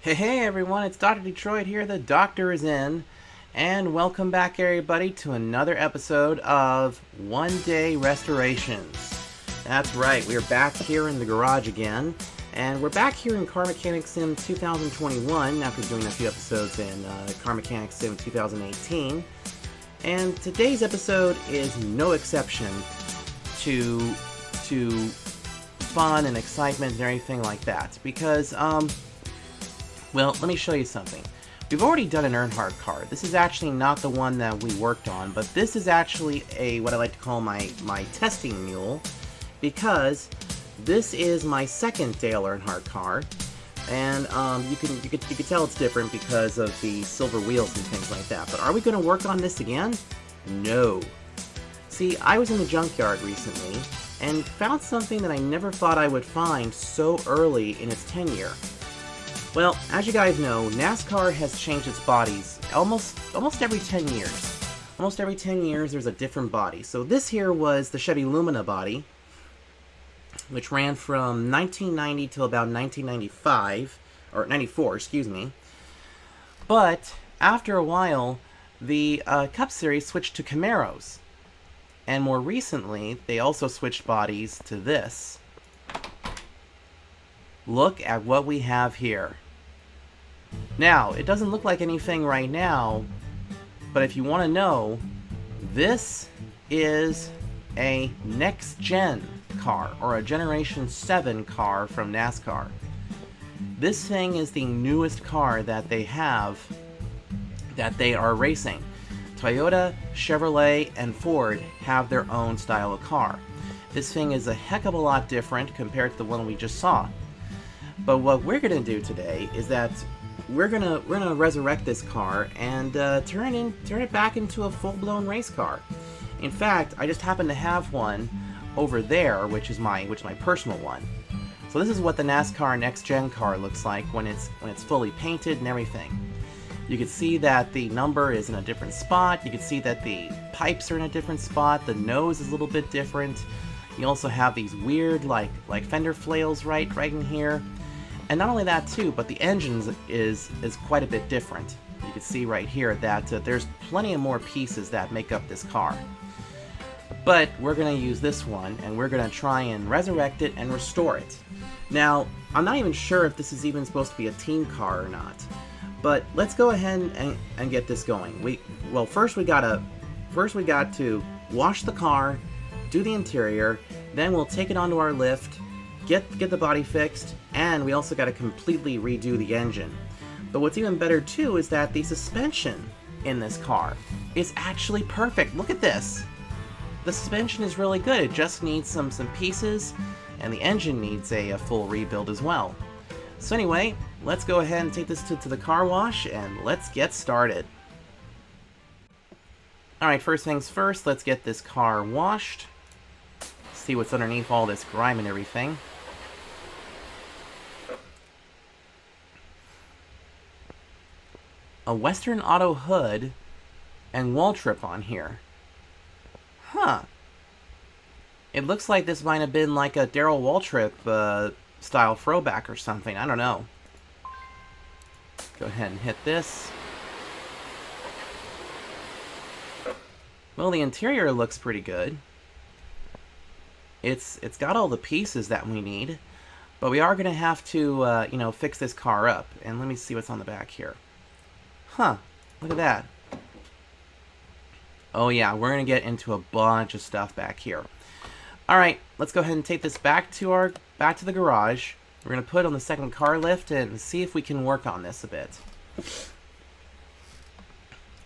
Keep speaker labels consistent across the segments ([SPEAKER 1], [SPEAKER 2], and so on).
[SPEAKER 1] Hey everyone, it's Dr. Detroit here, the doctor is in, and welcome back everybody to another episode of One Day Restorations. That's right, we are back here in the garage again, and we're back here in Car Mechanic Sim 2021 after doing a few episodes in Car Mechanic Sim 2018. And today's episode is no exception to fun and excitement and everything like that, because well, let me show you something. We've already done an Earnhardt car. This is actually not the one that we worked on, but this is actually what I like to call my testing mule, because this is my second Dale Earnhardt car, and you can tell it's different because of the silver wheels and things like that. But are we going to work on this again? No. See, I was in the junkyard recently and found something that I never thought I would find so early in its tenure. Well, as you guys know, NASCAR has changed its bodies almost every 10 years. Almost every 10 years there's a different body. So this here was the Chevy Lumina body, which ran from 1990 till about 1995, or 94, excuse me. But after a while, the Cup Series switched to Camaros. And more recently, they also switched bodies to this. Look at what we have here. Now, it doesn't look like anything right now, but if you want to know, this is a next-gen car, or a Generation 7 car from NASCAR. This thing is the newest car that they have, that they are racing. Toyota, Chevrolet, and Ford have their own style of car. This thing is a heck of a lot different compared to the one we just saw. But what we're going to do today is that we're gonna resurrect this car and turn it back into a full-blown race car. In fact, I just happen to have one over there, which is my personal one. So this is what the NASCAR Next Gen car looks like when it's fully painted and everything. You can see that the number is in a different spot. You can see that the pipes are in a different spot. The nose is a little bit different. You also have these weird like fender flails right in here. And not only that too, but the engine is quite a bit different. You can see right here that there's plenty of more pieces that make up this car. But we're going to use this one, and we're going to try and resurrect it and restore it. Now, I'm not even sure if this is even supposed to be a team car or not. But let's go ahead and get this going. First we got to wash the car, do the interior, then we'll take it onto our lift, get the body fixed, and we also got to completely redo the engine. But what's even better too is that the suspension in this car is actually perfect. Look at this. The suspension is really good. It just needs some pieces, and the engine needs a full rebuild as well. So anyway, let's go ahead and take this to the car wash, and let's get started. Alright, first things first, let's get this car washed. See what's underneath all this grime and everything. A Western Auto hood and wall trip on here. Huh. It looks like this might have been like a Darrell Waltrip style throwback or something. I don't know. Go ahead and hit this. Well, the interior looks pretty good. It's got all the pieces that we need, but we are going to have to fix this car up. And let me see what's on the back here. Huh, look at that. Oh yeah, we're going to get into a bunch of stuff back here. Alright, let's go ahead and take this back to the garage. We're going to put it on the second car lift and see if we can work on this a bit.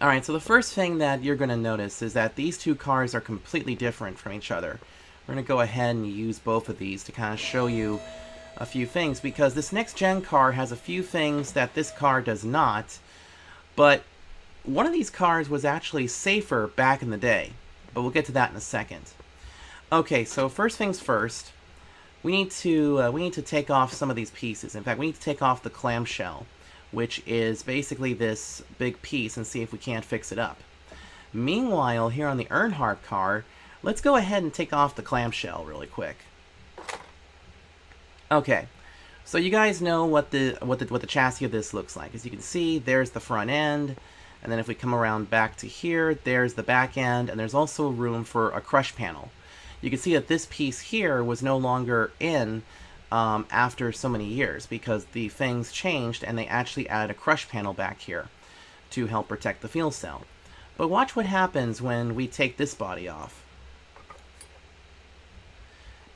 [SPEAKER 1] Alright, so the first thing that you're going to notice is that these two cars are completely different from each other. We're going to go ahead and use both of these to kind of show you a few things, because this next gen car has a few things that this car does not. But one of these cars was actually safer back in the day, but we'll get to that in a second. Okay, so first things first, we need to take off some of these pieces. In fact, we need to take off the clamshell, which is basically this big piece, and see if we can't fix it up. Meanwhile, here on the Earnhardt car, Let's go ahead and take off the clamshell really quick. Okay, so you guys know what the chassis of this looks like. As you can see, there's the front end, and then if we come around back to here, there's the back end, and there's also room for a crush panel. You can see that this piece here was no longer in after so many years because the things changed and they actually added a crush panel back here to help protect the fuel cell. But watch what happens when we take this body off.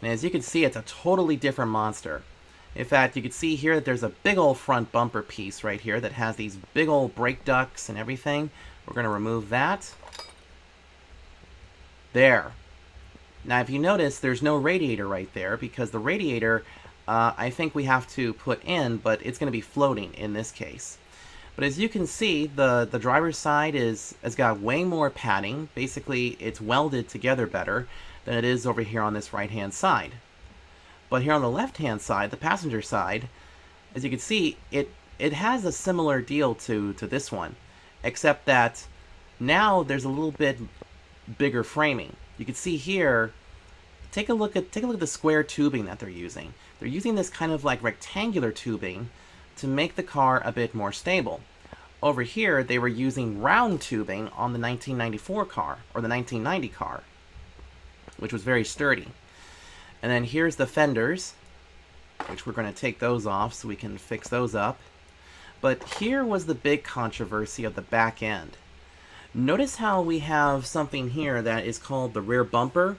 [SPEAKER 1] And as you can see, it's a totally different monster. In fact, you can see here that there's a big old front bumper piece right here that has these big old brake ducts and everything. We're going to remove that. There. Now, if you notice, there's no radiator right there because the radiator, I think we have to put in, but it's going to be floating in this case. But as you can see, the driver's side has got way more padding. Basically, it's welded together better than it is over here on this right-hand side. But here on the left-hand side, the passenger side, as you can see, it has a similar deal to this one, except that now there's a little bit bigger framing. You can see here, take a look at the square tubing that they're using. They're using this kind of like rectangular tubing to make the car a bit more stable. Over here, they were using round tubing on the 1994 car, or the 1990 car, which was very sturdy. And then here's the fenders, which we're going to take those off so we can fix those up. But here was the big controversy of the back end. Notice how we have something here that is called the rear bumper.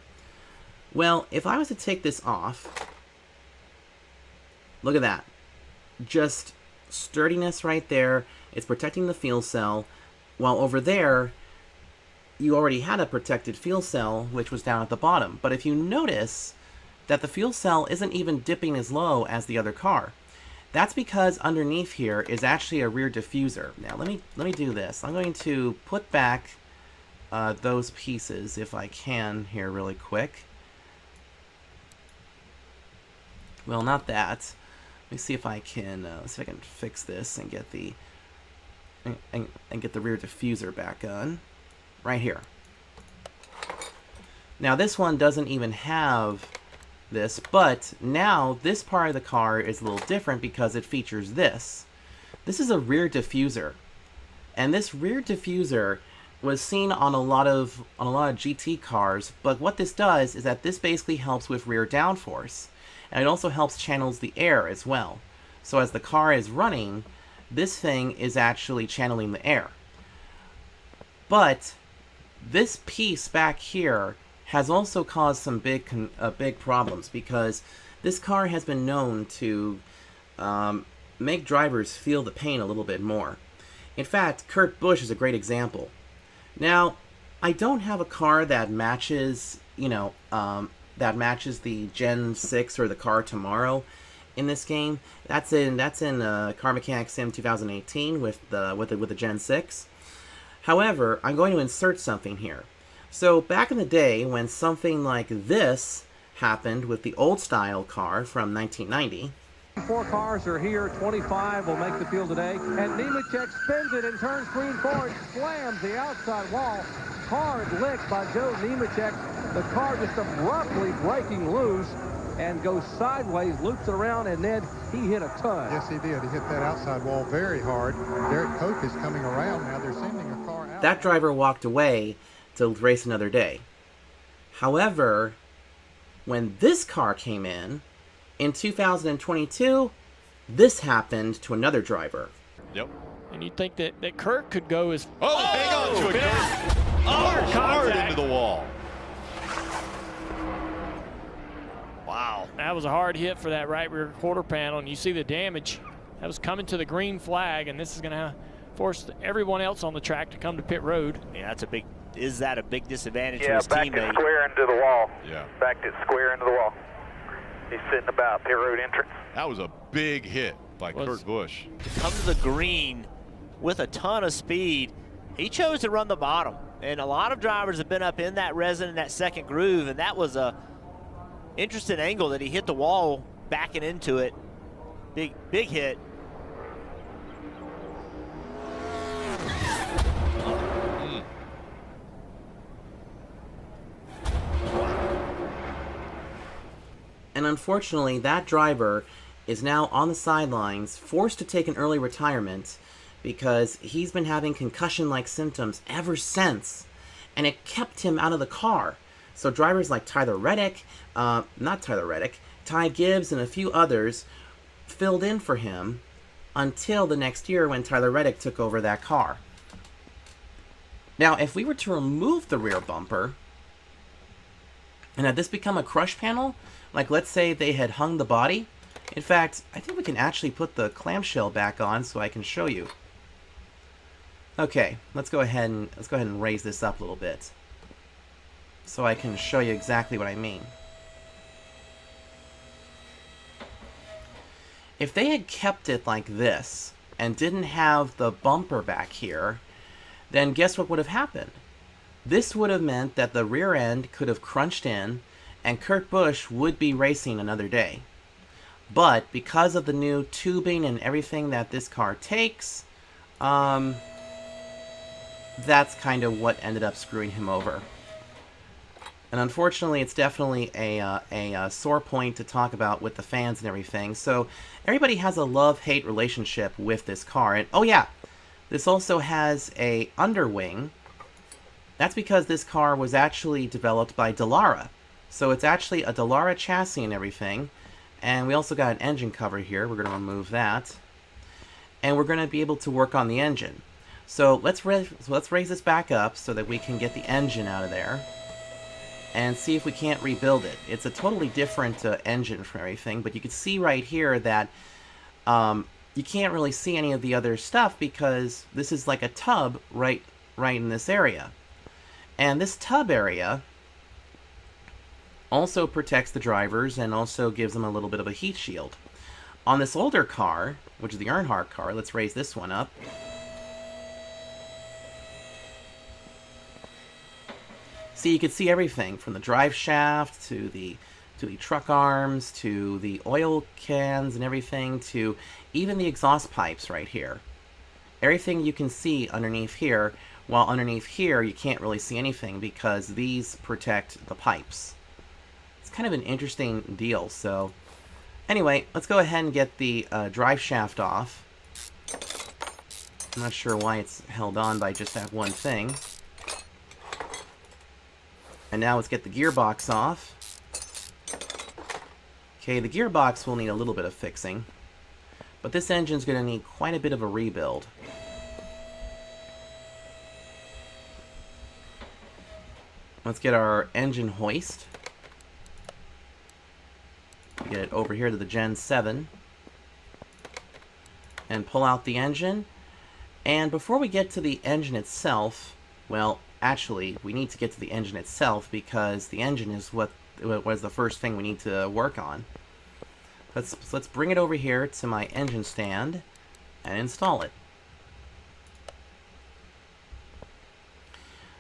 [SPEAKER 1] Well, if I was to take this off, look at that. Just sturdiness right there. It's protecting the fuel cell, while over there, you already had a protected fuel cell, which was down at the bottom. But if you notice that the fuel cell isn't even dipping as low as the other car, that's because underneath here is actually a rear diffuser. Now let me do this. I'm going to put back those pieces if I can here really quick. Well, not that. Let me see if I can fix this and get the get the rear diffuser back on. Right here. Now this one doesn't even have this, but now this part of the car is a little different because it features this. This is a rear diffuser, and this rear diffuser was seen on a lot of GT cars. But what this does is that this basically helps with rear downforce, and it also helps channels the air as well. So as the car is running, this thing is actually channeling the air. But this piece back here has also caused some big problems because this car has been known to make drivers feel the pain a little bit more. In fact, Kurt Busch is a great example. Now, I don't have a car that matches, that matches the Gen 6 or the car tomorrow in this game. That's in Car Mechanics Sim 2018 with the Gen 6. However, I'm going to insert something here. So back in the day when something like this happened with the old style car from 1990.
[SPEAKER 2] 4 cars are here, 25 will make the field today, and Nemechek spins it and turns clean forward, slams the outside wall. Hard lick by Joe Nemechek. The car just abruptly breaking loose and goes sideways, loops it around, and then he hit a ton.
[SPEAKER 3] Yes, he did. He hit that outside wall very hard. Derek Koch is coming around now. They're sending a car out.
[SPEAKER 1] That driver walked away to race another day. However, when this car came in 2022, this happened to another driver.
[SPEAKER 4] Yep.
[SPEAKER 5] And you'd think that Kurt could go as...
[SPEAKER 4] Hang on to it, Kurt. Hard into the wall. Wow.
[SPEAKER 5] That was a hard hit for that right rear quarter panel, and you see the damage. That was coming to the green flag, and this is going to force everyone else on the track to come to pit road.
[SPEAKER 6] Yeah, that's a big. Is that a big disadvantage
[SPEAKER 7] yeah,
[SPEAKER 6] to his
[SPEAKER 7] backed
[SPEAKER 6] teammate?
[SPEAKER 7] it square into the wall.
[SPEAKER 4] Yeah.
[SPEAKER 7] Backed it square into the wall. He's sitting about pit road entrance.
[SPEAKER 4] That was a big hit by Kurt Busch.
[SPEAKER 6] To come to the green with a ton of speed, he chose to run the bottom. And a lot of drivers have been up in that resin in that second groove, and that was a interesting angle that he hit the wall backing into it. Big hit.
[SPEAKER 1] And unfortunately, that driver is now on the sidelines, forced to take an early retirement because he's been having concussion-like symptoms ever since, and it kept him out of the car. So drivers like Ty Gibbs and a few others filled in for him until the next year when Tyler Reddick took over that car. Now, if we were to remove the rear bumper, and had this become a crush panel, like let's say they had hung the body. In fact, I think we can actually put the clamshell back on so I can show you. Okay, let's go ahead and raise this up a little bit so I can show you exactly what I mean. If they had kept it like this and didn't have the bumper back here, then guess what would have happened? This would have meant that the rear end could have crunched in and Kurt Busch would be racing another day. But because of the new tubing and everything that this car takes, that's kind of what ended up screwing him over. And unfortunately, it's definitely a sore point to talk about with the fans and everything. So everybody has a love-hate relationship with this car. And oh yeah, this also has a underwing. That's because this car was actually developed by Dallara. So it's actually a Dallara chassis and everything. And we also got an engine cover here. We're going to remove that. And we're going to be able to work on the engine. So let's raise this back up so that we can get the engine out of there and see if we can't rebuild it. It's a totally different engine from everything, but you can see right here that you can't really see any of the other stuff because this is like a tub right in this area. And this tub area also protects the drivers and also gives them a little bit of a heat shield. On this older car, which is the Earnhardt car, let's raise this one up. See, you can see everything from the drive shaft to the truck arms to the oil cans and everything to even the exhaust pipes right here. Everything you can see underneath here, while underneath here you can't really see anything because these protect the pipes. It's kind of an interesting deal. So anyway, let's go ahead and get the drive shaft off. I'm not sure why it's held on by just that one thing. And now let's get the gearbox off. Okay, the gearbox will need a little bit of fixing, but this engine's going to need quite a bit of a rebuild. Let's get our engine hoist. Get it over here to the Gen 7. And pull out the engine. And before we get to the engine itself, well, actually, we need to get to the engine itself because the engine is what was the first thing we need to work on. Let's bring it over here to my engine stand and install it.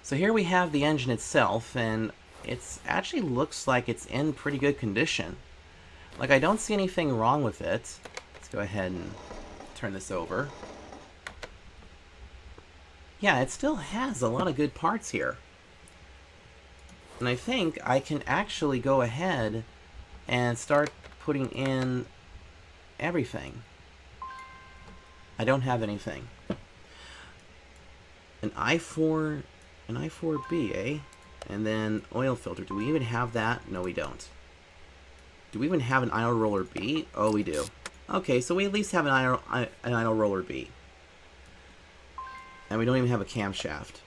[SPEAKER 1] So here we have the engine itself, and it's actually looks like it's in pretty good condition. Like, I don't see anything wrong with it. Let's go ahead and turn this over. Yeah, it still has a lot of good parts here. And I think I can actually go ahead and start putting in everything. I don't have anything. An i4B, eh? And then oil filter. Do we even have that? No, we don't. Do we even have an idle roller B? Oh, we do. Okay, so we at least have an idle roller B. And we don't even have a camshaft.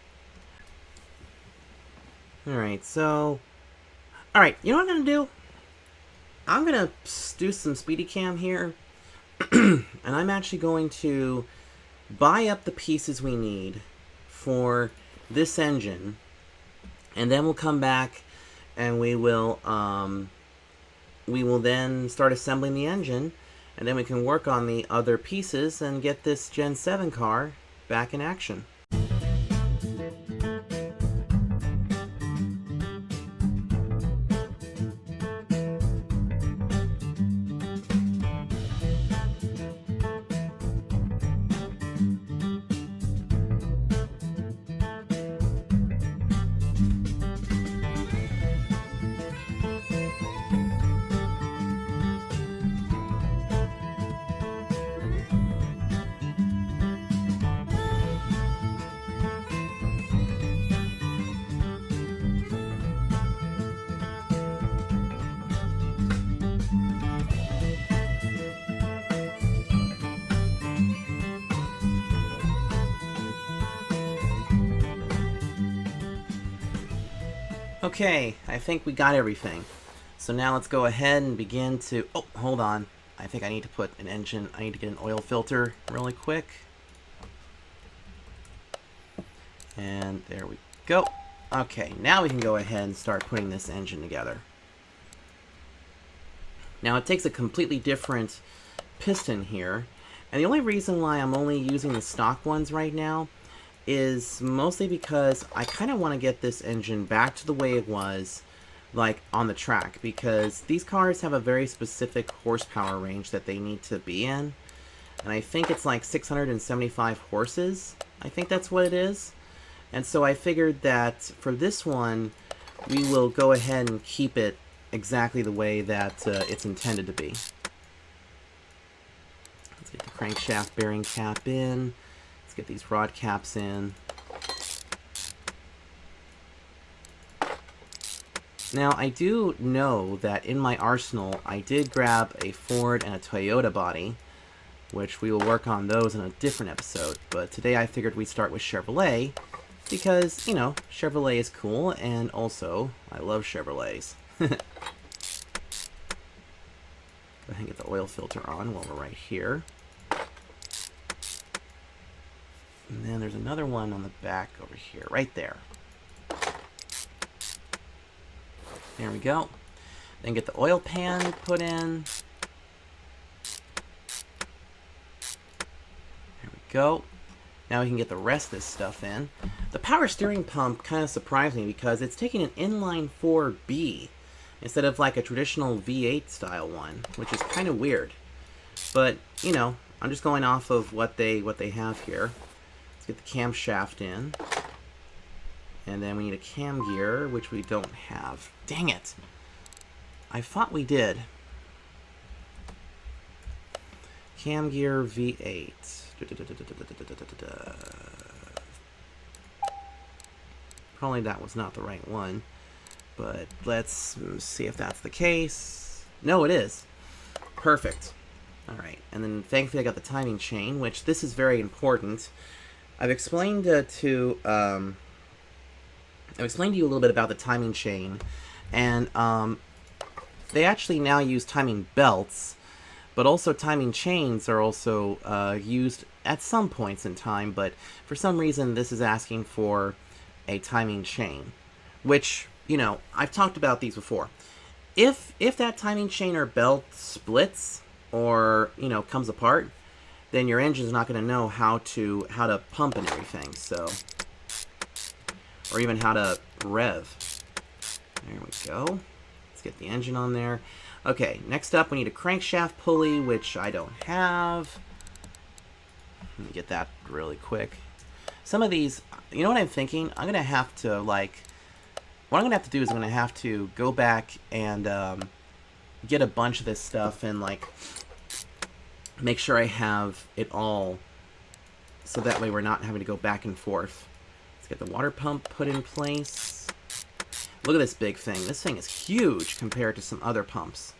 [SPEAKER 1] Alright, so... Alright, you know what I'm going to do? I'm going to do some speedy cam here. And I'm actually going to buy up the pieces we need for this engine. And then we'll come back and we will then start assembling the engine. And then we can work on the other pieces and get this Gen 7 car back in action. Okay, I think we got everything. So now let's go ahead and begin to... Oh, hold on. I think I need to put an engine... I need to get an oil filter really quick. And there we go. Okay, now we can go ahead and start putting this engine together. Now it takes a completely different piston here. And the only reason why I'm only using the stock ones right now is mostly because I kind of want to get this engine back to the way it was, like, on the track. Because these cars have a very specific horsepower range that they need to be in. And I think it's like 675 horses. I think that's what it is. And so I figured that for this one, we will go ahead and keep it exactly the way that it's intended to be. Let's get the crankshaft bearing cap in. Let's get these rod caps in. Now, I do know that in my arsenal, I did grab a Ford and a Toyota body, which we will work on those in a different episode. But today I figured we'd start with Chevrolet, because, you know, Chevrolet is cool, and also, I love Chevrolets. Go ahead and get the oil filter on while we're right here. And then there's another one on the back over here, right there. There we go. Then get the oil pan put in. There we go. Now we can get the rest of this stuff in. The power steering pump kind of surprised me because it's taking an inline 4B instead of like a traditional V8 style one, which is kind of weird. But, you know, I'm just going off of what they have here. Let's get the camshaft in. And then we need a cam gear, which we don't have. Dang it! I thought we did. Cam gear V8. Probably that was not the right one, but let's see if that's the case. No, it is. Perfect. Alright, and then thankfully I got the timing chain, which this is very important. I've explained to you a little bit about the timing chain, and they actually now use timing belts, but also timing chains are also used at some points in time, but for some reason this is asking for a timing chain, which, you know, I've talked about these before. If that timing chain or belt splits or, you know, comes apart, then your engine's not going to know how to pump and everything, so, or even how to rev. There we go. Let's get the engine on there. Okay, next up we need a crankshaft pulley, which I don't have. Let me get that really quick. Some of these, you know what I'm thinking? I'm going to have to, like, what I'm going to have to do is I'm going to have to go back and get a bunch of this stuff and, like, make sure I have it all so that way we're not having to go back and forth. Let's get the water pump put in place. Look at this big thing. This thing is huge compared to some other pumps.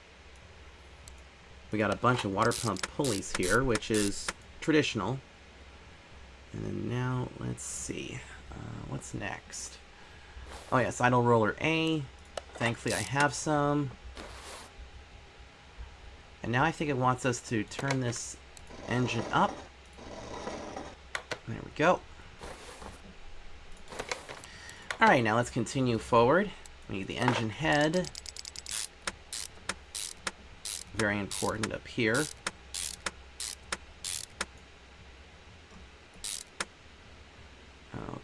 [SPEAKER 1] We got a bunch of water pump pulleys here, which is traditional. And then now, let's see. What's next? Oh yes, idle roller A. Thankfully I have some. And now I think it wants us to turn this engine up. There we go. Alright, now let's continue forward. We need the engine head. Very important up here.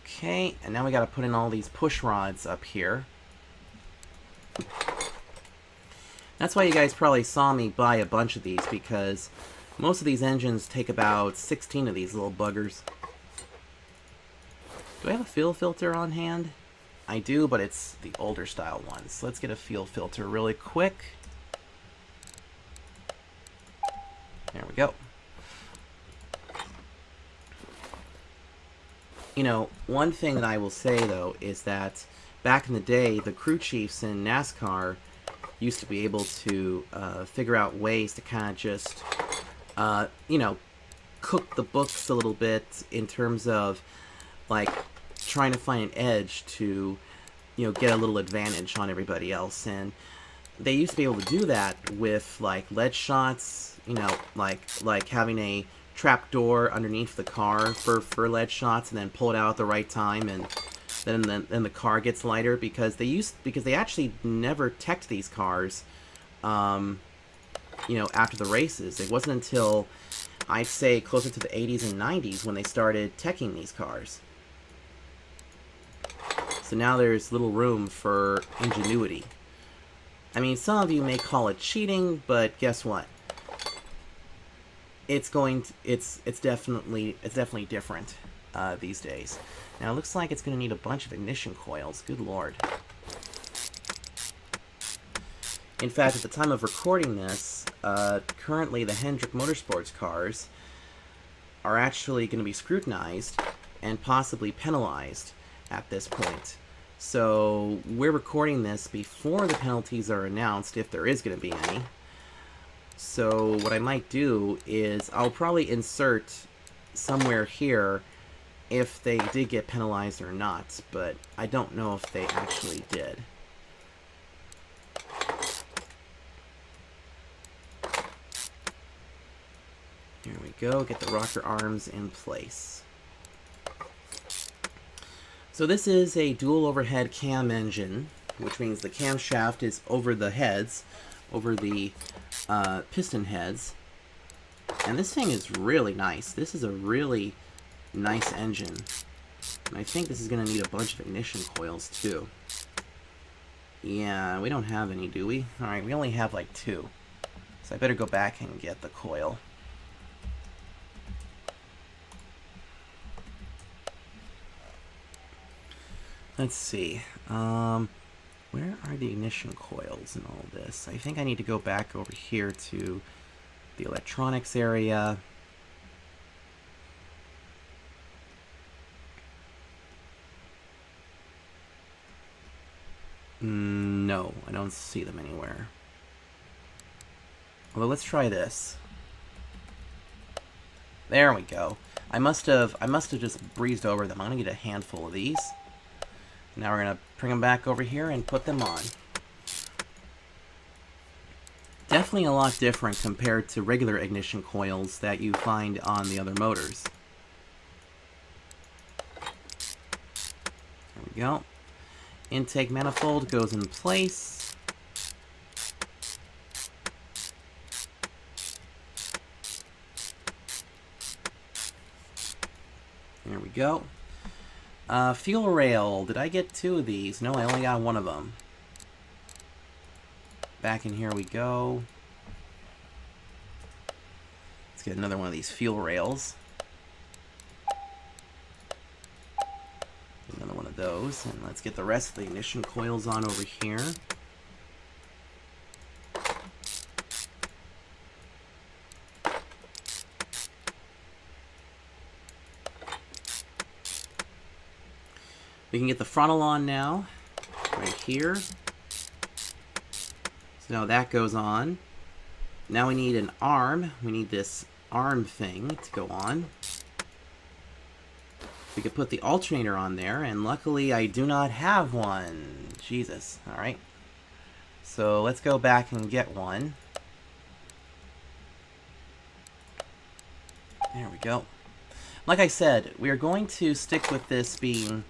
[SPEAKER 1] Okay, and now we got to put in all these push rods up here. That's why you guys probably saw me buy a bunch of these, because most of these engines take about 16 of these little buggers. Do I have a fuel filter on hand? I do, but it's the older style ones. So let's get a fuel filter really quick. There we go. You know, one thing that I will say, though, is that back in the day, the crew chiefs in NASCAR used to be able to figure out ways to kind of just, you know, cook the books a little bit in terms of, like, trying to find an edge to you know, get a little advantage on everybody else. And they used to be able to do that with like lead shots, you know, like having a trap door underneath the car for lead shots, and then pull it out at the right time, and then the car gets lighter, because they actually never teched these cars, you know, after the races. It wasn't until I'd say closer to the 80s and 90s when they started teching these cars. So now there's little room for ingenuity. I mean, some of you may call it cheating, but guess what? It's definitely different these days. Now it looks like it's going to need a bunch of ignition coils. Good lord. In fact, at the time of recording this, currently the Hendrick Motorsports cars are actually going to be scrutinized and possibly penalized at this point. So we're recording this before the penalties are announced, if there is going to be any. So what I might do is I'll probably insert somewhere here if they did get penalized or not, but I don't know if they actually did. Here we go, get the rocker arms in place. So this is a dual overhead cam engine, which means the camshaft is over the heads, over the piston heads. And this thing is really nice. This is a really nice engine. And I think this is going to need a bunch of ignition coils too. Yeah, we don't have any, do we? Alright, we only have like 2. So I better go back and get the coil. Let's see. Where are the ignition coils in all this? I think I need to go back over here to the electronics area. No, I don't see them anywhere. Although let's try this. There we go. I must have just breezed over them. I'm gonna get a handful of these. Now we're going to bring them back over here and put them on. Definitely a lot different compared to regular ignition coils that you find on the other motors. There we go. Intake manifold goes in place. There we go. Fuel rail. Did I get 2 of these? No, I only got 1 of them. Back in here we go. Let's get another one of these fuel rails. Another one of those. And let's get the rest of the ignition coils on over here. We can get the frontal on now, right here. So now that goes on. Now we need an arm. We need this arm thing to go on. We could put the alternator on there, and luckily I do not have one. Jesus, alright. So let's go back and get one. There we go. Like I said, we are going to stick with this being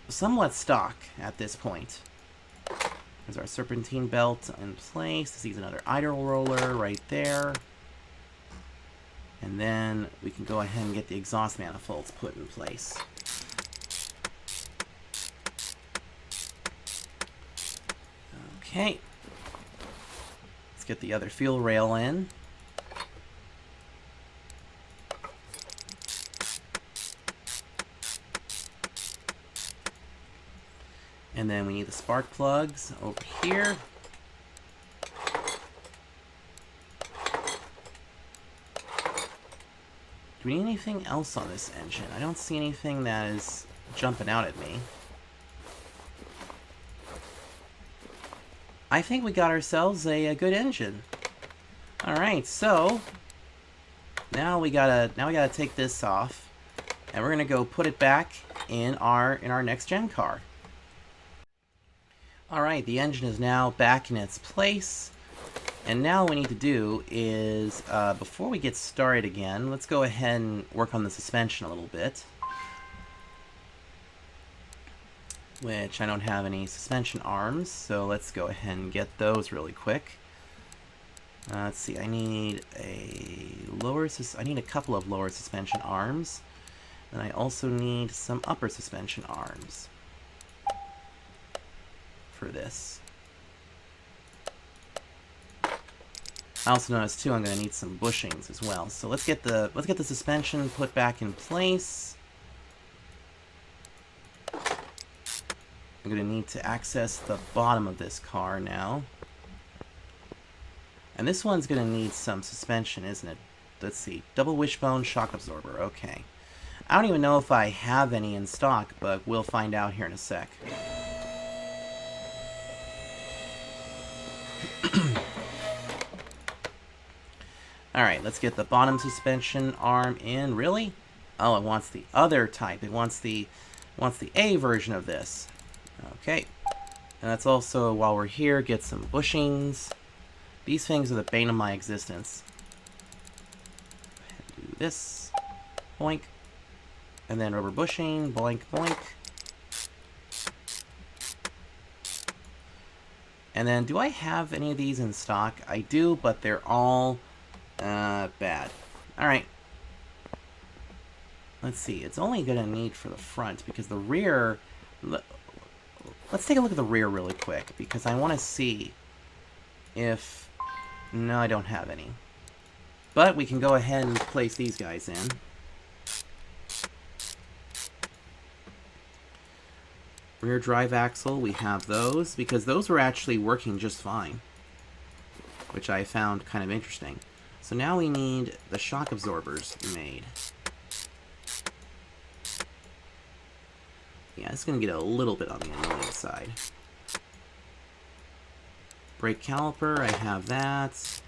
[SPEAKER 1] somewhat stock at this point. There's our serpentine belt in place. This is another idle roller right there. And then we can go ahead and get the exhaust manifolds put in place. Okay. Let's get the other fuel rail in. And then we need the spark plugs over here. Do we need anything else on this engine? I don't see anything that is jumping out at me. I think we got ourselves a good engine. Alright, so now we gotta take this off, and we're gonna go put it back in our next gen car. Alright, the engine is now back in its place. And now what we need to do is, before we get started again, let's go ahead and work on the suspension a little bit. Which I don't have any suspension arms, so let's go ahead and get those really quick. Let's see, I need I need a couple of lower suspension arms. And I also need some upper suspension arms for this. I also noticed too I'm going to need some bushings as well. So let's get the suspension put back in place. I'm going to need to access the bottom of this car now. And this one's going to need some suspension, isn't it? Let's see. Double wishbone shock absorber. Okay. I don't even know if I have any in stock, but we'll find out here in a sec. Alright, let's get the bottom suspension arm in. Really? Oh, it wants the other type. It wants the A version of this. Okay. And let's also, while we're here, get some bushings. These things are the bane of my existence. Do this. Boink. And then rubber bushing. Boink, boink. And then, do I have any of these in stock? I do, but they're all bad. Alright. Let's see. It's only going to need for the front, because the rear... Let's take a look at the rear really quick, because I want to see if... No, I don't have any. But we can go ahead and place these guys in. Rear drive axle, we have those, because those were actually working just fine, which I found kind of interesting. So now we need the shock absorbers made. Yeah, it's going to get a little bit on the annoying side. Brake caliper, I have that.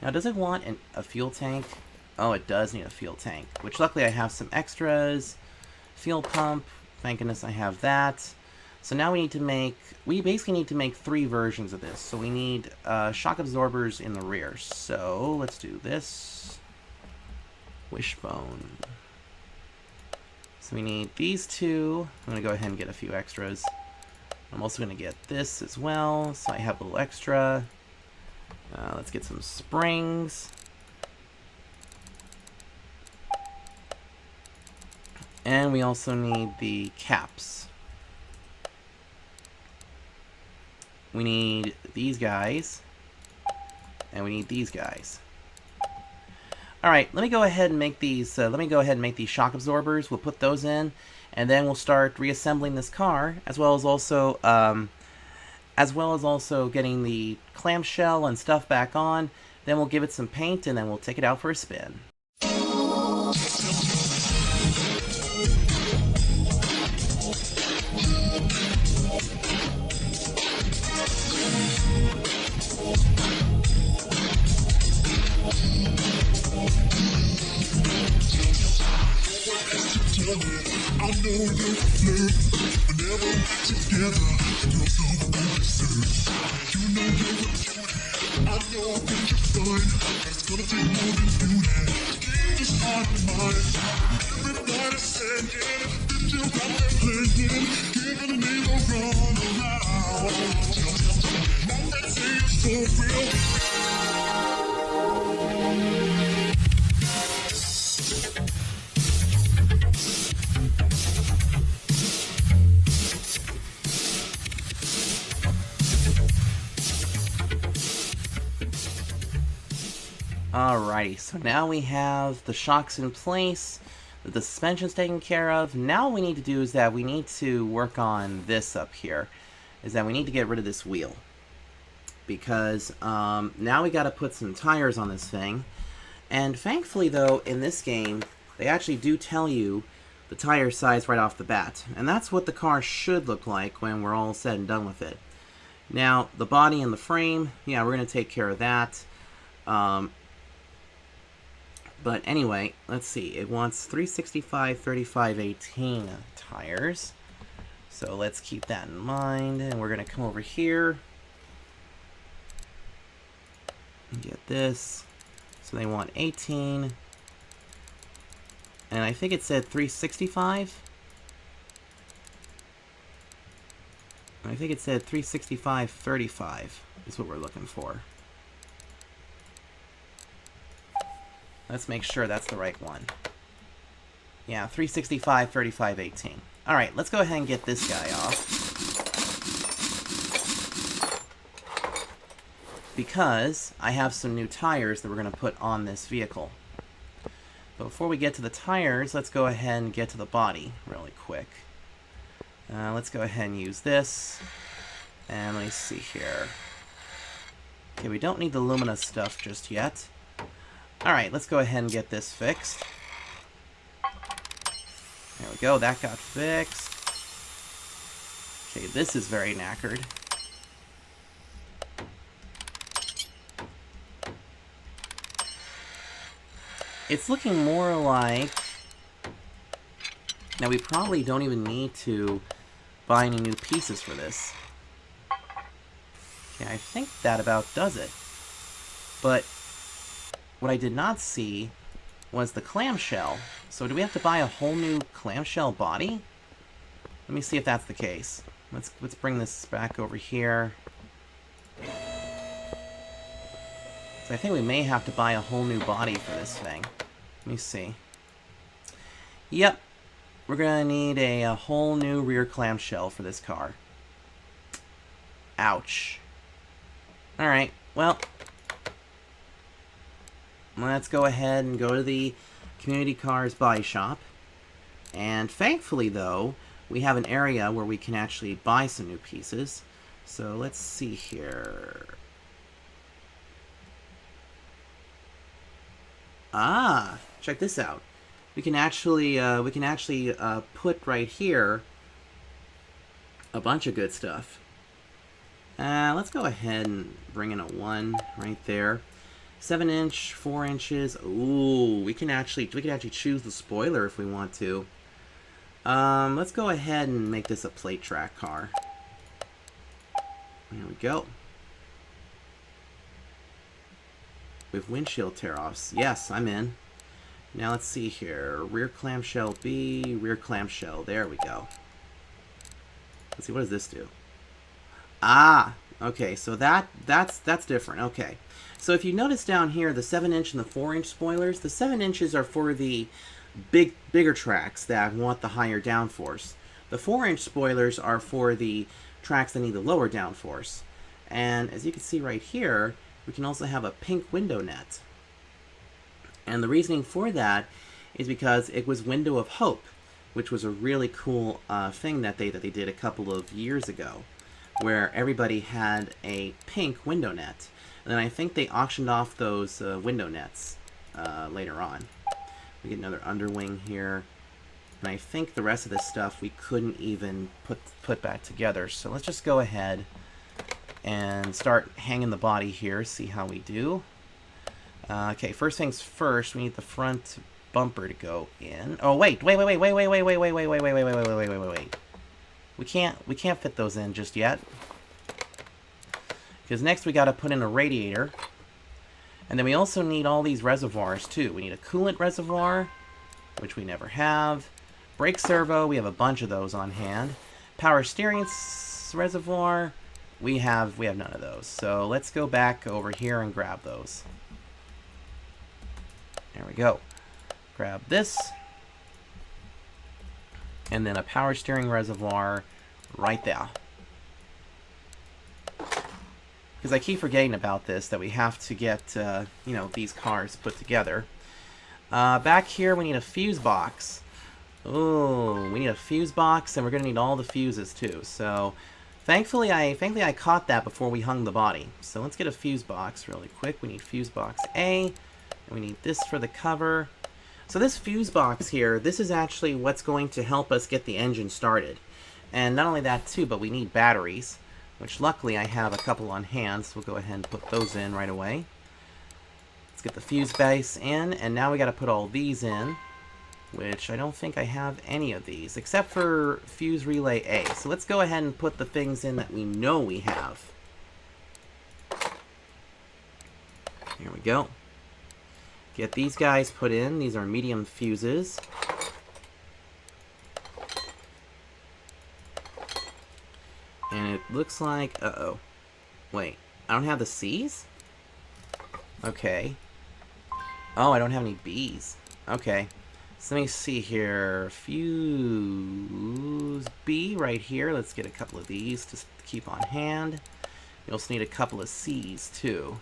[SPEAKER 1] Now, does it want a fuel tank? Oh, it does need a fuel tank, which luckily I have some extras. Fuel pump, thank goodness I have that. So now we basically need to make 3 versions of this. So we need shock absorbers in the rear. So let's do this. Wishbone. So we need these 2. I'm going to go ahead and get a few extras. I'm also going to get this as well, so I have a little extra. Let's get some springs. And we also need the caps. We need these guys. And we need these guys. Alright, let me go ahead and make these shock absorbers. We'll put those in, and then we'll start reassembling this car, as well as also getting the clamshell and stuff back on. Then we'll give it some paint, and then we'll take it out for a spin.
[SPEAKER 8] I know you flirt whenever we're together. You're so understood. You know you're a beauty. I know that you're fine, but it's gonna take more than beauty to keep this heart of mine. Everybody's saying that you're out there playing, giving me the run around. Now they say it's for real.
[SPEAKER 1] Alrighty, so now we have the shocks in place, the suspension's taken care of. Now what we need to do is that we need to work on this up here, is that we need to get rid of this wheel. Because now we gotta put some tires on this thing. And thankfully though, in this game, they actually do tell you the tire size right off the bat. And that's what the car should look like when we're all said and done with it. Now, the body and the frame, yeah, we're gonna take care of that. But anyway, let's see. It wants 365, 35, 18 tires. So let's keep that in mind. And we're going to come over here and get this. So they want 18. And I think it said 365. I think it said 365, 35 is what we're looking for. Let's make sure that's the right one. Yeah, 365, 35, 18. Alright, let's go ahead and get this guy off. Because I have some new tires that we're going to put on this vehicle. But before we get to the tires, let's go ahead and get to the body really quick. Let's go ahead and use this. And let me see here. Okay, we don't need the Lumina stuff just yet. Alright, let's go ahead and get this fixed. There we go, that got fixed. Okay, this is very knackered. It's looking more like... Now, we probably don't even need to buy any new pieces for this. Okay, I think that about does it. But what I did not see was the clamshell. So do we have to buy a whole new clamshell body? Let me see if that's the case. Let's bring this back over here. So I think we may have to buy a whole new body for this thing. Let me see. Yep. We're going to need a whole new rear clamshell for this car. Ouch. Alright, well, let's go ahead and go to the Community Cars Body Shop. And thankfully, though, we have an area where we can actually buy some new pieces. So let's see here. Ah, check this out. We can actually put right here a bunch of good stuff. Let's go ahead and bring in a 1 right there. 7 inch, 4 inches. Ooh, we can actually choose the spoiler if we want to. Let's go ahead and make this a plate track car. There we go. With windshield tear-offs. Yes, I'm in. Now let's see here. Rear clamshell B, rear clamshell. There we go. Let's see, what does this do? Ah, okay, so that's different. Okay. So if you notice down here, the 7 inch and the 4 inch spoilers, the 7 inches are for the bigger tracks that want the higher downforce. The 4 inch spoilers are for the tracks that need the lower downforce. And as you can see right here, we can also have a pink window net. And the reasoning for that is because it was Window of Hope, which was a really cool thing that they did a couple of years ago, where everybody had a pink window net. And then I think they auctioned off those window nets later on. We get another underwing here. And I think the rest of this stuff we couldn't even put back together. So let's just go ahead and start hanging the body here, see how we do. Okay, first things first, we need the front bumper to go in. Oh, wait. We can't fit those in just yet. Because next we got to put in a radiator. And then we also need all these reservoirs too. We need a coolant reservoir, which we never have. Brake servo, we have a bunch of those on hand. Power steering reservoir, we have none of those. So let's go back over here and grab those. There we go. Grab this. And then a power steering reservoir right there. Because I keep forgetting about this, that we have to get, these cars put together. Back here, we need a fuse box. Ooh, we need a fuse box, and we're going to need all the fuses, too. So, thankfully I caught that before we hung the body. So, let's get a fuse box really quick. We need fuse box A, and we need this for the cover. So, this fuse box here, this is actually what's going to help us get the engine started. And not only that, too, but we need batteries, which luckily I have a couple on hand, so we'll go ahead and put those in right away. Let's get the fuse base in, and now we got to put all these in, which I don't think I have any of these, except for fuse relay A. So let's go ahead and put the things in that we know we have. Here we go. Get these guys put in. These are medium fuses. And it looks like... Uh-oh. Wait. I don't have the C's? Okay. Oh, I don't have any B's. Okay. So let me see here. Fuse B right here. Let's get a couple of these to keep on hand. You also need a couple of C's, too.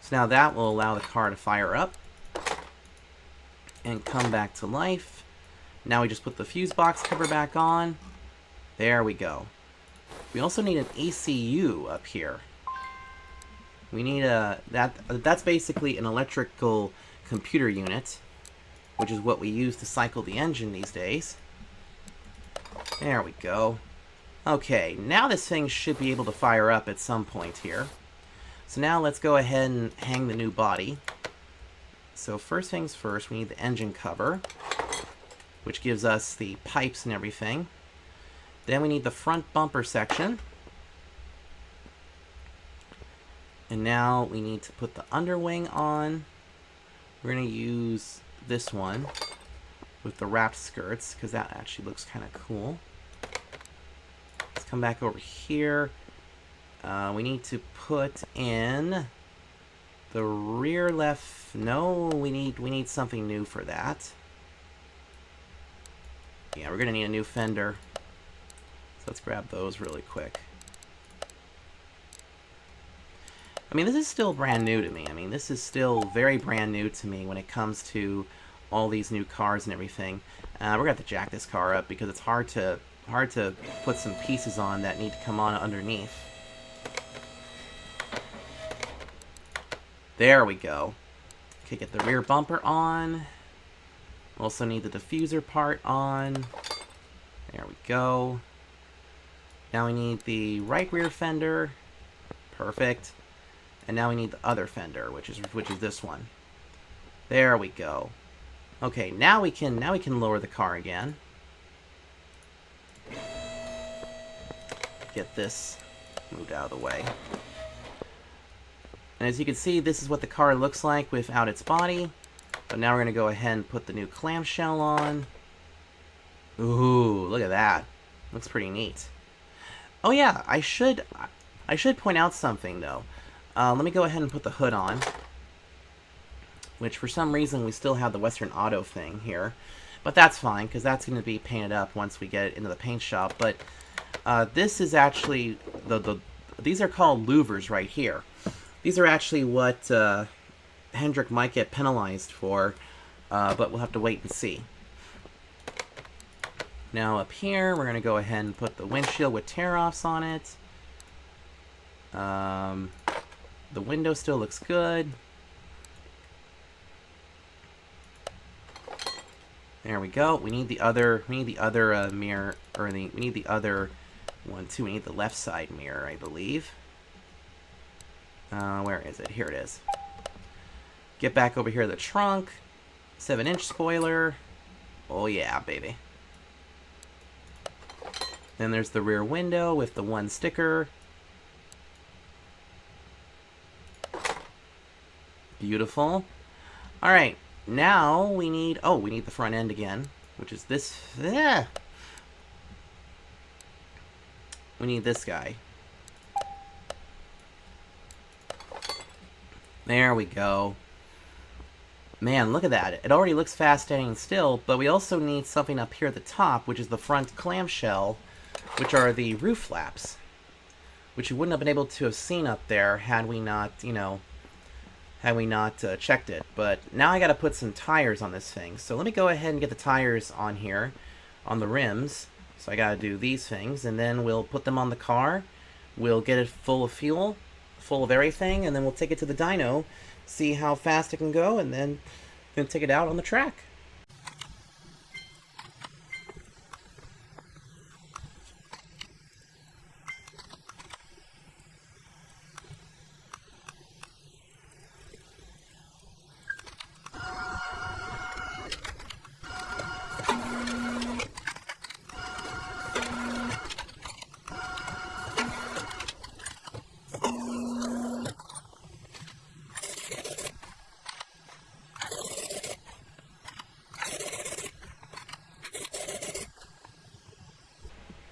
[SPEAKER 1] So now that will allow the car to fire up and come back to life. Now we just put the fuse box cover back on. There we go. We also need an ECU up here. We need a... That's basically an electrical computer unit, which is what we use to cycle the engine these days. There we go. Okay, now this thing should be able to fire up at some point here. So now let's go ahead and hang the new body. So first things first, we need the engine cover, which gives us the pipes and everything. Then we need the front bumper section. And now we need to put the underwing on. We're going to use this one with the wrapped skirts, because that actually looks kind of cool. Let's come back over here. We need to put in the rear left... No, we need something new for that. Yeah, we're going to need a new fender. So let's grab those really quick. I mean, this is still brand new to me. I mean, this is still very brand new to me when it comes to all these new cars and everything. We're going to have to jack this car up because it's hard to put some pieces on that need to come on underneath. There we go. Okay, get the rear bumper on. Also need the diffuser part on. There we go. Now we need the right rear fender. Perfect. And now we need the other fender, which is this one. There we go. Okay, now we can lower the car again. Get this moved out of the way. And as you can see, this is what the car looks like without its body. But now we're going to go ahead and put the new clamshell on. Ooh, look at that. Looks pretty neat. Oh yeah, I should point out something though. Let me go ahead and put the hood on. Which for some reason we still have the Western Auto thing here. But that's fine, because that's going to be painted up once we get it into the paint shop. But this is actually... These are called louvers right here. These are actually what Hendrick might get penalized for, but we'll have to wait and see. Now up here, we're going to go ahead and put the windshield with tear-offs on it. The window still looks good. There we go. We need the other mirror, or we need the other one too. We need the left side mirror, I believe. Where is it? Here it is. Get back over here to the trunk. 7-inch spoiler. Oh yeah, baby. Then there's the rear window with the one sticker. Beautiful. Alright, now we need... Oh, we need the front end again, which is this... We need this guy. There we go. Man, look at that. It already looks fast standing still, but we also need something up here at the top, which is the front clamshell, which are the roof flaps, which you wouldn't have been able to have seen up there had we not, checked it. But now I got to put some tires on this thing. So let me go ahead and get the tires on here, on the rims. So I got to do these things, and then we'll put them on the car. We'll get it full of fuel, full of everything, and then we'll take it to the dyno, see how fast it can go, and then take it out on the track.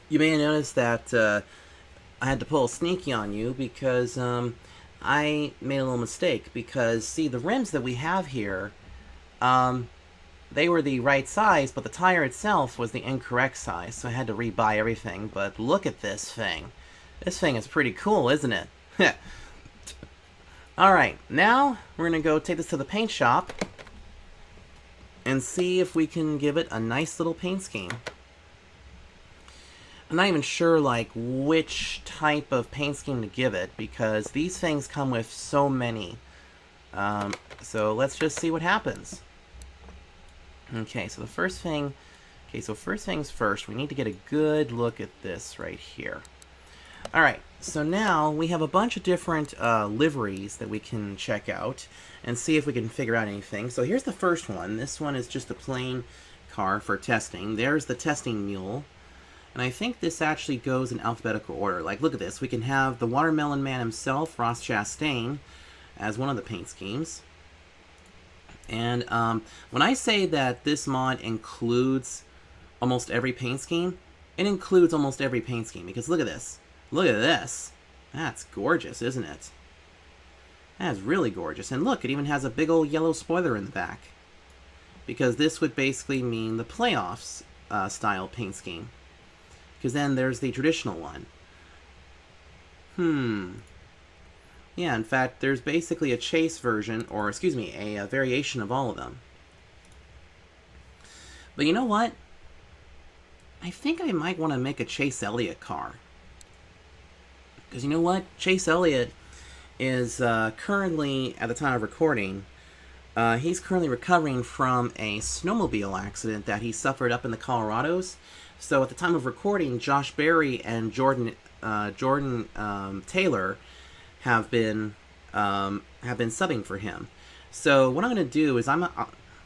[SPEAKER 1] You may have noticed that I had to pull a sneaky on you because I made a little mistake. Because, see, the rims that we have here, they were the right size, but the tire itself was the incorrect size, so I had to rebuy everything. But look at this thing. This thing is pretty cool, isn't it? Alright, now we're going to go take this to the paint shop and see if we can give it a nice little paint scheme. I'm not even sure, like, which type of paint scheme to give it, because these things come with so many. So let's just see what happens. Okay, so first things first, we need to get a good look at this right here. Alright, so now we have a bunch of different liveries that we can check out and see if we can figure out anything. So here's the first one. This one is just a plain car for testing. There's the testing mule. And I think this actually goes in alphabetical order. Like, look at this. We can have the Watermelon Man himself, Ross Chastain, as one of the paint schemes. And when I say that this mod includes almost every paint scheme, it includes almost every paint scheme. Because look at this. Look at this. That's gorgeous, isn't it? That is really gorgeous. And look, it even has a big old yellow spoiler in the back. Because this would basically mean the playoffs style paint scheme. Because then there's the traditional one. Yeah, in fact, there's basically a chase version, or excuse me, a variation of all of them. But you know what? I think I might want to make a Chase Elliott car. Because you know what? Chase Elliott is currently, at the time of recording, he's currently recovering from a snowmobile accident that he suffered up in the Colorados. So at the time of recording, Josh Berry and Jordan Taylor have been subbing for him. So what I'm going to do is I'm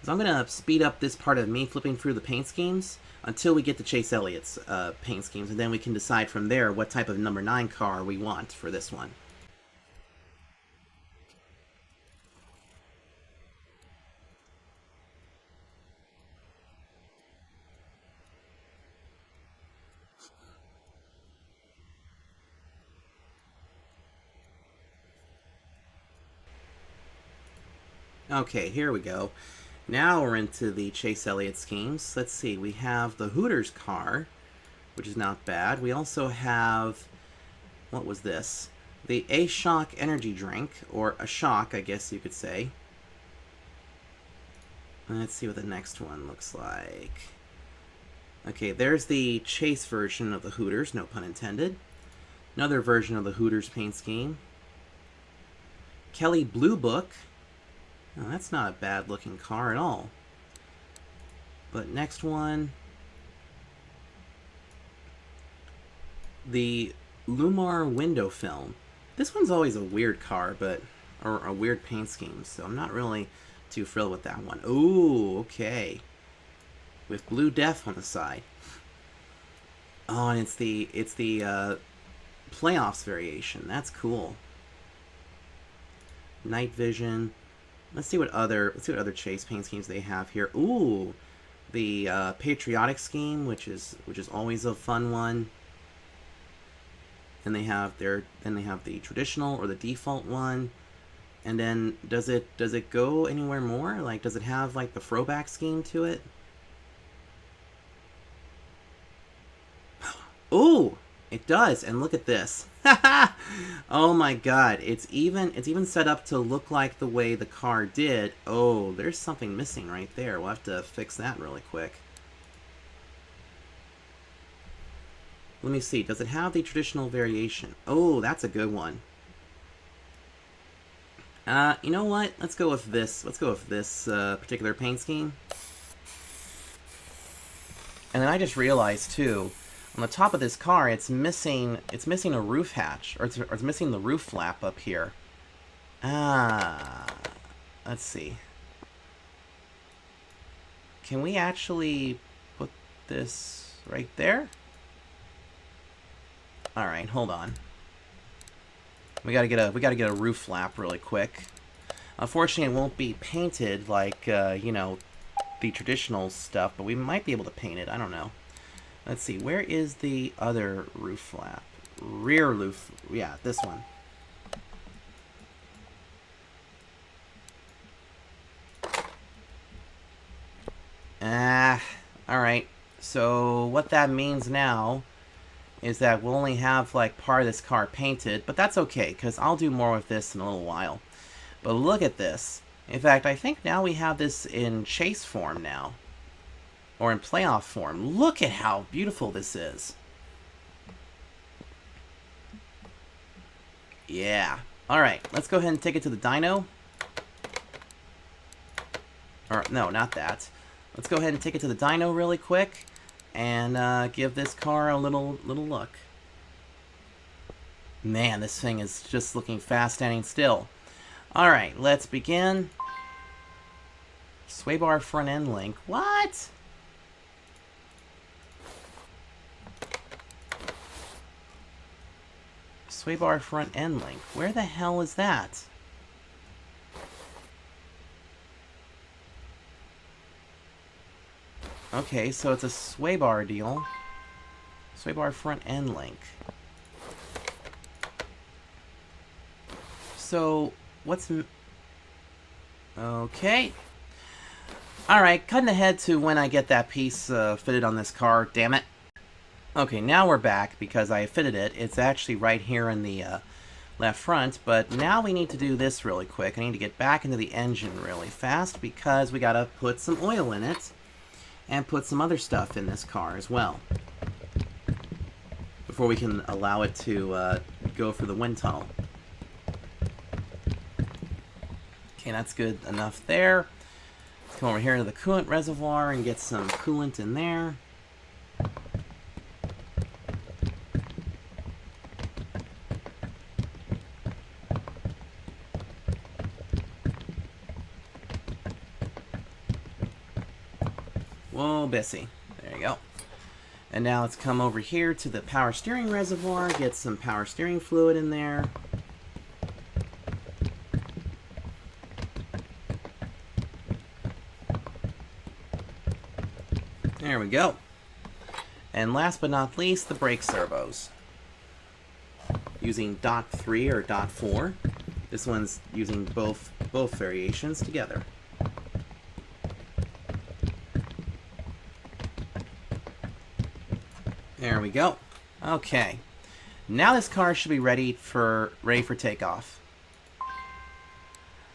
[SPEAKER 1] going to speed up this part of me flipping through the paint schemes until we get to Chase Elliott's paint schemes, and then we can decide from there what type of number 9 car we want for this one. Okay, here we go. Now we're into the Chase Elliott schemes. Let's see, we have the Hooters car, which is not bad. We also have, what was this? The A-Shock energy drink, or a shock, I guess you could say. Let's see what the next one looks like. Okay, there's the Chase version of the Hooters, no pun intended. Another version of the Hooters paint scheme. Kelly Blue Book. Oh, that's not a bad looking car at all. But next one, the Lumar window film. This one's always a weird car, or a weird paint scheme, so I'm not really too thrilled with that one. Ooh, okay. With Blue Death on the side. Oh, and it's the playoffs variation. That's cool. Night Vision. Let's see what other Chase paint schemes they have here. Ooh, the patriotic scheme, which is always a fun one. Then they have the traditional or the default one. And then does it go anywhere more? Like, does it have like the throwback scheme to it? Ooh, it does. And look at this. Oh my god, it's even set up to look like the way the car did. Oh, there's something missing right there. We'll have to fix that really quick. Let me see. Does it have the traditional variation? Oh, that's a good one. You know what? Let's go with this. Let's go with this particular paint scheme. And then I just realized too, on the top of this car, it's missing a roof hatch, or it's missing the roof flap up here. Let's see. Can we actually put this right there? All right, hold on. We gotta get a roof flap really quick. Unfortunately, it won't be painted like you know, the traditional stuff, but we might be able to paint it. I don't know. Let's see, where is the other roof flap? Rear roof, yeah, this one. Alright. So what that means now is that we'll only have like part of this car painted, but that's okay, because I'll do more with this in a little while. But look at this. In fact, I think now we have this in chase form now. Or in playoff form. Look at how beautiful this is. Yeah. Alright, let's go ahead and take it to the dyno. Or, no, not that. Let's go ahead and take it to the dyno really quick. And give this car a little look. Man, this thing is just looking fast standing still. Alright, let's begin. Sway bar front end link. What? Sway bar front end link. Where the hell is that? Okay, so it's a sway bar deal. Sway bar front end link. So, what's... Okay. Alright, cutting ahead to when I get that piece fitted on this car, damn it. Okay, now we're back because I fitted it. It's actually right here in the left front, but now we need to do this really quick. I need to get back into the engine really fast because we gotta put some oil in it and put some other stuff in this car as well before we can allow it to go for the wind tunnel. Okay, that's good enough there. Let's come over here to the coolant reservoir and get some coolant in there. Whoa, Bessie. There you go. And now let's come over here to the power steering reservoir, get some power steering fluid in there. There we go. And last but not least, the brake servos. Using dot 3 or dot 4. This one's using both variations together. There we go. Okay. Now this car should be ready for takeoff.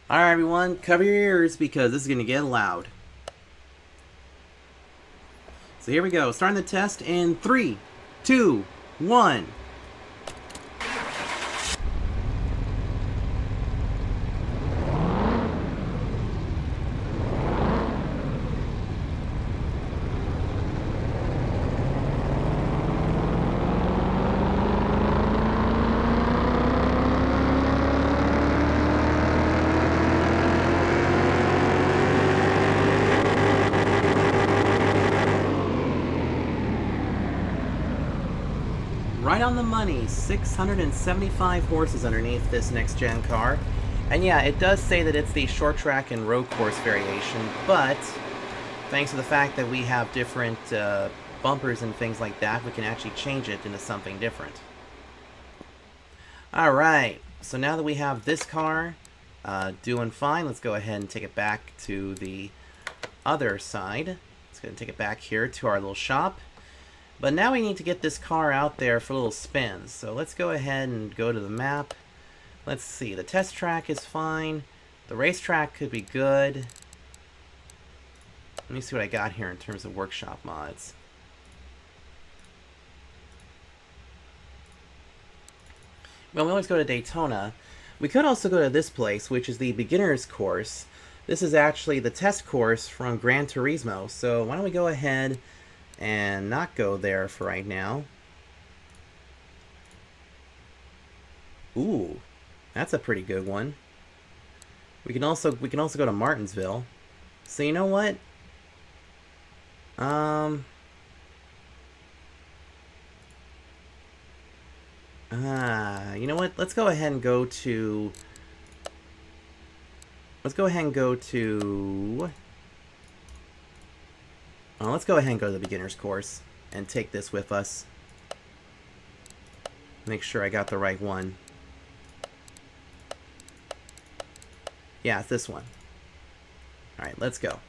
[SPEAKER 1] Alright everyone, cover your ears because this is going to get loud. So here we go. Starting the test in 3, 2, 1. Right on the money, 675 horses underneath this next-gen car. And yeah, it does say that it's the short track and road course variation, but thanks to the fact that we have different bumpers and things like that, we can actually change it into something different. Alright, so now that we have this car doing fine, let's go ahead and take it back to the other side. Let's go ahead and take it back here to our little shop. But now we need to get this car out there for little spins. So let's go ahead and go to the map. Let's see, the test track is fine. The racetrack could be good. Let me see what I got here in terms of workshop mods. Well, we always go to Daytona. We could also go to this place, which is the beginner's course. This is actually the test course from Gran Turismo. So why don't we go ahead and not go there for right now. Ooh, that's a pretty good one. We can also go to Martinsville. So you know what? You know what? Let's go ahead and go to. Let's go ahead and go to the beginner's course. and take this with us. Make sure I got the right one. Yeah, it's this one. Alright, let's go.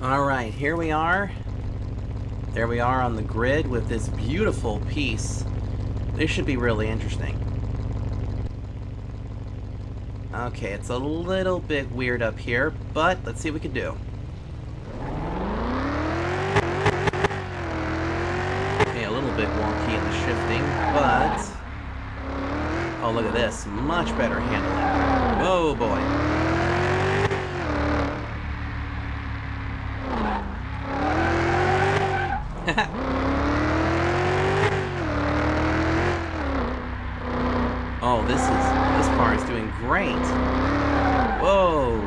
[SPEAKER 1] Alright, here we are. There we are on the grid with this beautiful piece. This should be really interesting. Okay, it's a little bit weird up here, but let's see what we can do. Okay, a little bit wonky in the shifting, but... Oh, look at this. Much better handling. Whoa, boy. Oh, this car is doing great. Whoa.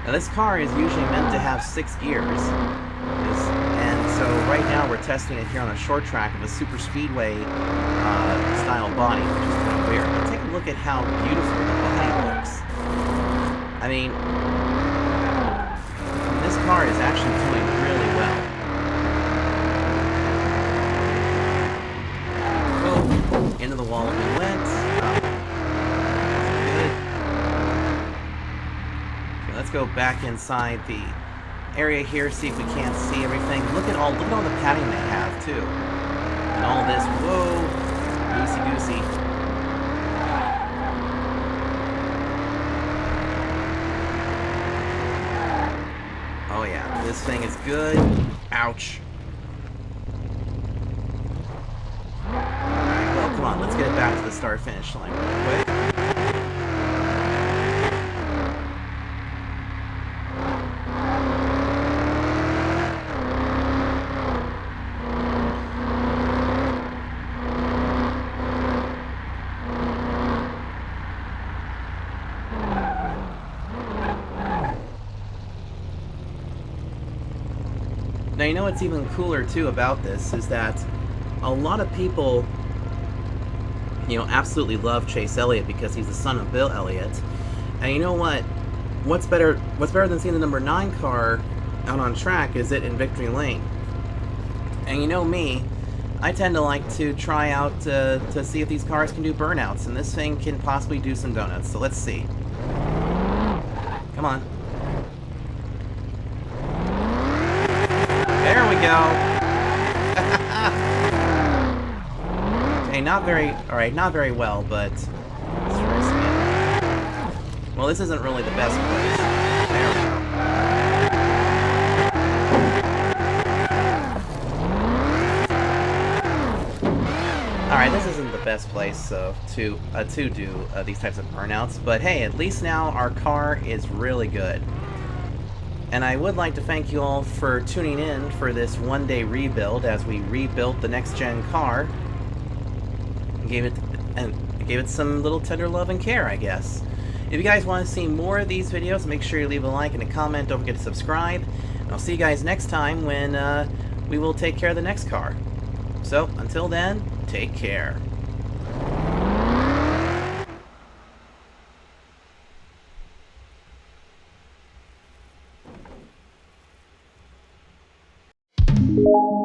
[SPEAKER 1] Now this car is usually meant to have 6 gears. And so right now we're testing it here on a short track of a super speedway style body, which is kind of weird. But take a look at how beautiful the body looks. I mean, this car is actually doing really well. Into the wall we went. Good. Okay, let's go back inside the area here, see if we can't see everything. Look at all the padding they have too. And all this, whoa, loosey-goosey. Oh yeah, this thing is good. Ouch. Come on, let's get it back to the start-finish line real quick. Now, you know what's even cooler, too, about this is that a lot of people, you know, absolutely love Chase Elliott because he's the son of Bill Elliott. And you know what? What's better than seeing the number 9 car out on track is it in victory lane. And you know me, I tend to like to try out to see if these cars can do burnouts, and this thing can possibly do some donuts. So let's see. Come on. There we go. Okay, not very well, but let's try this again. Well, this isn't really the best place. There we go. Alright, this isn't the best place to do these types of burnouts, but hey, at least now our car is really good. And I would like to thank you all for tuning in for this one-day rebuild as we rebuilt the next-gen car. Gave it some little tender love and care, I guess. If you guys want to see more of these videos, make sure you leave a like and a comment. Don't forget to subscribe. And I'll see you guys next time when we will take care of the next car. So, until then, take care.
[SPEAKER 8] You